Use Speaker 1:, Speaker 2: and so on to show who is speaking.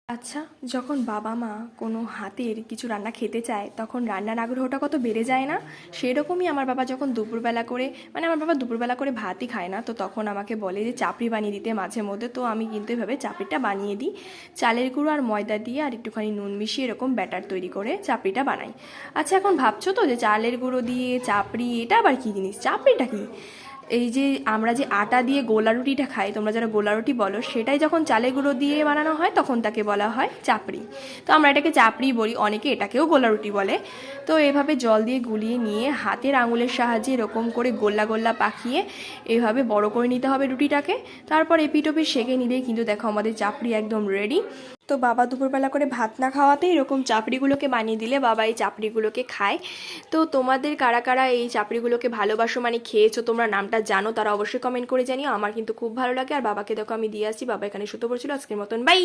Speaker 1: আচ্ছা, যখন বাবা মা কোনো হাতের কিছু রান্না খেতে চায় তখন রান্নার আগ্রহটা কত বেড়ে যায় না? সেরকমই আমার বাবা যখন দুপুরবেলা করে আমার বাবা দুপুরবেলা করে ভাতই খায় না, তো তখন আমাকে বলে যে চাপড়ি বানিয়ে দিতে মাঝে মধ্যে। তো আমি কিন্তু এভাবে চাপড়িটা বানিয়ে দিই। চালের গুঁড়ো আর ময়দা দিয়ে আর একটুখানি নুন মিশিয়ে এরকম ব্যাটার তৈরি করে চাপড়িটা বানাই। আচ্ছা, এখন ভাবছো তো যে চালের গুঁড়ো দিয়ে চাপড়ি এটা আবার কী জিনিস, চাপড়িটা কী? এই যে আমরা যে আটা দিয়ে গোলা রুটিটা খাই, তোমরা যারা গোলা রুটি বলো, সেটাই যখন চালের গুঁড়ো দিয়ে বানানো হয় তখন তাকে বলা হয় চাপড়ি। তো আমরা এটাকে চাপড়ি বলি, অনেকে এটাকেও গোলা রুটি বলে। তো এভাবে জল দিয়ে গুলিয়ে নিয়ে হাতের আঙুলের সাহায্যে এরকম করে গোল্লা গোল্লা পাকিয়ে এভাবে বড় করে নিতে হবে রুটিটাকে। তারপর এপিট ওপিট সেঁকে নিলেই কিন্তু দেখো আমাদের চাপড়ি একদম রেডি। তো বাবা দুপুরবেলা করে ভাত না খাওয়াতে এরকম চাপড়িগুলোকে বানিয়ে দিলে বাবা এই চাপড়িগুলোকে খায়। তো তোমাদের কারা কারা এই চাপড়িগুলোকে ভালোবাসো, মানে খেয়েছো, তোমরা নামটা জানো, তারা অবশ্যই কমেন্ট করে জানিও। আমার কিন্তু খুব ভালো লাগে। আর বাবাকে দেখো আমি দিয়ে আসছি, বাবা এখানে শুতে পড়ছিল। আজকের মতন বাই।